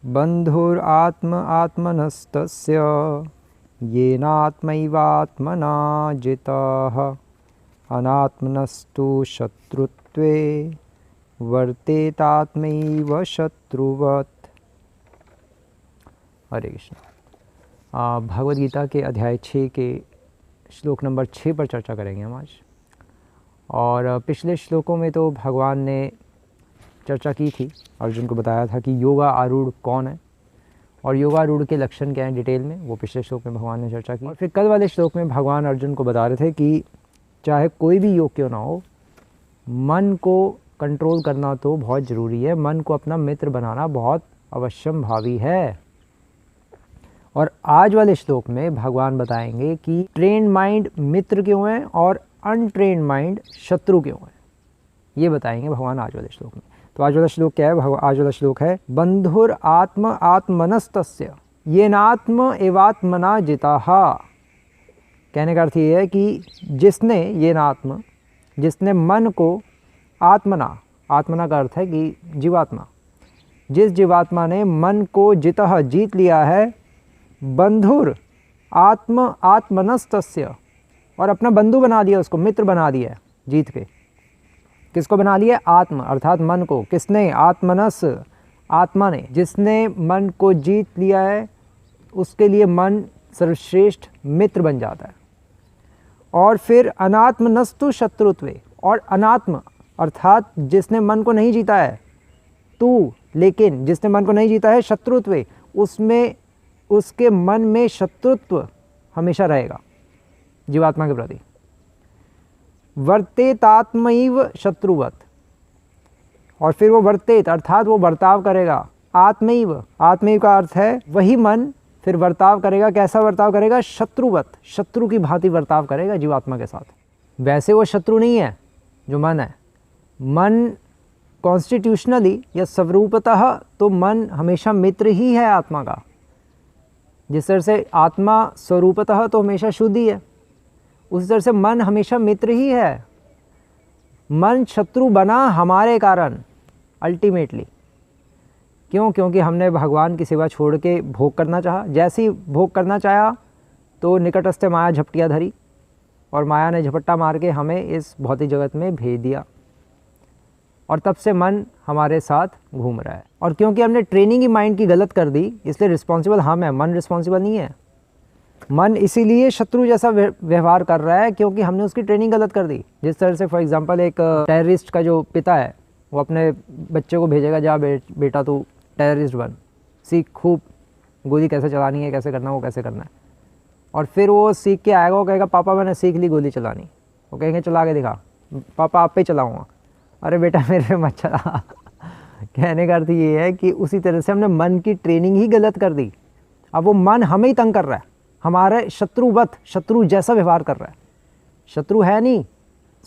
बंधुरात्म आत्मनस्तस्य येनात्मैवात्मना जितः अनात्मनस्तु शत्रुत्वे वर्तेतात्मैव शत्रुवत्। हरे कृष्ण। भगवद गीता के अध्याय 6 के श्लोक नंबर 6 पर चर्चा करेंगे हम आज। और पिछले श्लोकों में तो भगवान ने चर्चा की थी, अर्जुन को बताया था कि योगा आरूढ़ कौन है और योगारूढ़ के लक्षण क्या हैं डिटेल में, वो पिछले श्लोक में भगवान ने चर्चा की। और फिर कल वाले श्लोक में भगवान अर्जुन को बता रहे थे कि चाहे कोई भी योग क्यों ना हो, मन को कंट्रोल करना तो बहुत ज़रूरी है, मन को अपना मित्र बनाना बहुत अवश्यम भावी है। और आज वाले श्लोक में भगवान बताएंगे कि ट्रेन्ड माइंड मित्र क्यों है और अनट्रेन्ड माइंड शत्रु क्यों है, ये बताएंगे भगवान आज वाले श्लोक में। तो आज वाला श्लोक क्या है? आज वाला श्लोक है बंधुर आत्म आत्मनस्तस्य येनात्म एवात्मना जिताः। कहने का अर्थ ये है कि जिसने येनात्म, जिसने मन को आत्मना, आत्मना का अर्थ है कि जीवात्मा, जिस जीवात्मा ने मन को जितः जीत लिया है, बंधुर आत्म आत्मनस्तस्य, और अपना बंधु बना दिया, उसको मित्र बना दिया जीत के। किसको बना लिया? आत्म अर्थात मन को। किसने? आत्मनस, आत्मा ने। जिसने मन को जीत लिया है उसके लिए मन सर्वश्रेष्ठ मित्र बन जाता है। और फिर अनात्मनस्तु शत्रुत्वे, और अनात्म अर्थात जिसने मन को नहीं जीता है, तू लेकिन जिसने मन को नहीं जीता है, शत्रुत्वे, उसमें उसके मन में शत्रुत्व हमेशा रहेगा जीवात्मा के प्रति। वर्तेतात्मैव शत्रुवत्, और फिर वो वर्तेत अर्थात वो बर्ताव करेगा, आत्मैव, आत्मैव का अर्थ है वही मन फिर बर्ताव करेगा। कैसा बर्ताव करेगा? शत्रुवत्, शत्रु की भांति बर्ताव करेगा जीवात्मा के साथ। वैसे वो शत्रु नहीं है जो मन है, मन कॉन्स्टिट्यूशनली या स्वरूपतः तो मन हमेशा मित्र ही है आत्मा का। जिस तरह से आत्मा स्वरूपतः तो हमेशा शुद्ध ही है, उसी तरह से मन हमेशा मित्र ही है। मन शत्रु बना हमारे कारण अल्टीमेटली। क्यों? क्योंकि हमने भगवान की सेवा छोड़ के भोग करना चाहा। जैसे ही भोग करना चाहा तो निकटस्थ माया झपटिया धरी, और माया ने झपट्टा मार के हमें इस भौतिक जगत में भेज दिया, और तब से मन हमारे साथ घूम रहा है। और क्योंकि हमने ट्रेनिंग ही माइंड की गलत कर दी, इसलिए रिस्पॉन्सिबल हम हैं, मन रिस्पॉन्सिबल नहीं है। मन इसीलिए शत्रु जैसा व्यवहार कर रहा है क्योंकि हमने उसकी ट्रेनिंग गलत कर दी। जिस तरह से फॉर एग्जांपल एक टेररिस्ट का जो पिता है, वो अपने बच्चे को भेजेगा, जा बेटा तू टेररिस्ट बन, सीख खूब गोली कैसे चलानी है, कैसे करना है, वो कैसे करना है। और फिर वो सीख के आएगा, वो कहेगा पापा मैंने सीख ली गोली चलानी। वो कहेंगे चला के दिखा। पापा आप पे चलाऊँगा। अरे बेटा मेरे पे मत चला। कहने का अर्थ ये है कि उसी तरह से हमने मन की ट्रेनिंग ही गलत कर दी। अब वो मन हमें ही तंग कर रहा है, हमारे शत्रुवत, शत्रु जैसा व्यवहार कर रहा है। शत्रु है नहीं,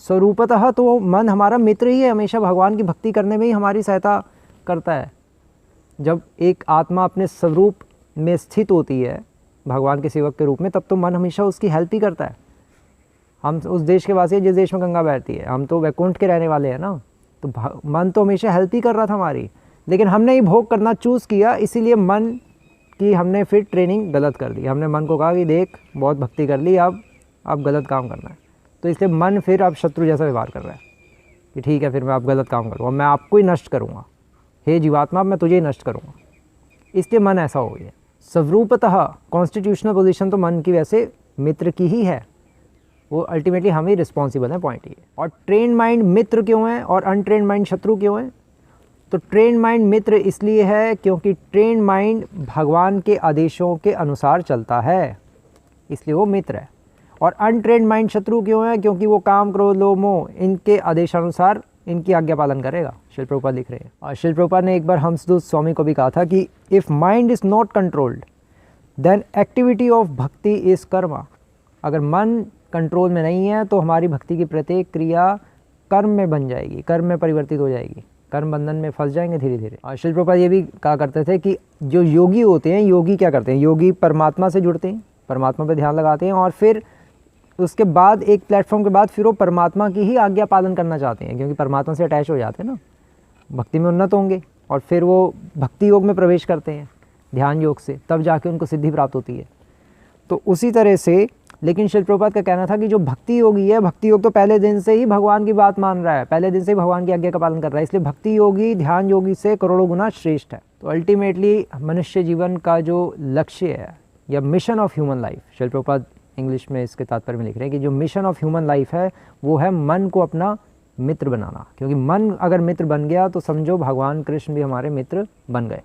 स्वरूपतः तो मन हमारा मित्र ही है, हमेशा भगवान की भक्ति करने में ही हमारी सहायता करता है। जब एक आत्मा अपने स्वरूप में स्थित होती है भगवान के सेवक के रूप में, तब तो मन हमेशा उसकी हेल्प ही करता है। हम उस देश के वासी हैं जिस देश में गंगा बहती है, हम तो वैकुंठ के रहने वाले हैं ना, तो मन तो हमेशा हेल्प ही कर रहा था हमारी। लेकिन हमने ही भोग करना चूज़ किया, इसीलिए मन की हमने फिर ट्रेनिंग गलत कर दी। हमने मन को कहा कि देख बहुत भक्ति कर ली, अब गलत काम करना है। तो इसलिए मन फिर अब शत्रु जैसा व्यवहार कर रहा है कि ठीक है फिर मैं अब गलत काम करूँगा, मैं आपको ही नष्ट करूँगा, हे जीवात्मा मैं तुझे ही नष्ट करूँगा। इसलिए मन ऐसा हो गया। स्वरूपतः कॉन्स्टिट्यूशनल पोजीशन तो मन की वैसे मित्र की ही है, वो अल्टीमेटली हम ही रिस्पॉन्सिबल है, पॉइंट ये। और ट्रेन्ड माइंड मित्र क्यों है और अनट्रेन्ड माइंड शत्रु क्यों है? तो ट्रेन्ड माइंड मित्र इसलिए है क्योंकि ट्रेन्ड माइंड भगवान के आदेशों के अनुसार चलता है, इसलिए वो मित्र है। और अनट्रेन्ड माइंड शत्रु क्यों है? क्योंकि वो काम, क्रोध, लोभ, मोह इनके आदेशानुसार इनकी आज्ञा पालन करेगा। शिल प्रभुपाद लिख रहे हैं। और शिल प्रभुपाद ने एक बार हंसदूत स्वामी को भी कहा था कि if mind is not controlled then activity of bhakti is karma. अगर मन कंट्रोल में नहीं है तो हमारी भक्ति की प्रत्येक क्रिया कर्म में बन जाएगी, कर्म में परिवर्तित हो जाएगी, कर्म बंधन में फंस जाएंगे धीरे धीरे। और शिल प्रभुपाद ये भी कहा करते थे कि जो योगी होते हैं, योगी क्या करते हैं? योगी परमात्मा से जुड़ते हैं, परमात्मा पे ध्यान लगाते हैं, और फिर उसके बाद एक प्लेटफॉर्म के बाद फिर वो परमात्मा की ही आज्ञा पालन करना चाहते हैं, क्योंकि परमात्मा से अटैच हो जाते हैं ना, भक्ति में उन्नत होंगे और फिर वो भक्ति योग में प्रवेश करते हैं ध्यान योग से, तब जाके उनको सिद्धि प्राप्त होती है। तो उसी तरह से, लेकिन शिल प्रभुपाद का कहना था कि जो भक्ति योगी है, भक्ति योग तो पहले दिन से ही भगवान की बात मान रहा है, पहले दिन से ही भगवान की आज्ञा का पालन कर रहा है, इसलिए भक्ति योगी ध्यान योगी से करोड़ों गुना श्रेष्ठ है। तो अल्टीमेटली मनुष्य जीवन का जो लक्ष्य है या मिशन ऑफ ह्यूमन लाइफ, शिल प्रभुपाद इंग्लिश में इसके तात्पर्य में लिख रहे हैं कि जो मिशन ऑफ ह्यूमन लाइफ है वो है मन को अपना मित्र बनाना, क्योंकि मन अगर मित्र बन गया तो समझो भगवान कृष्ण भी हमारे मित्र बन गए।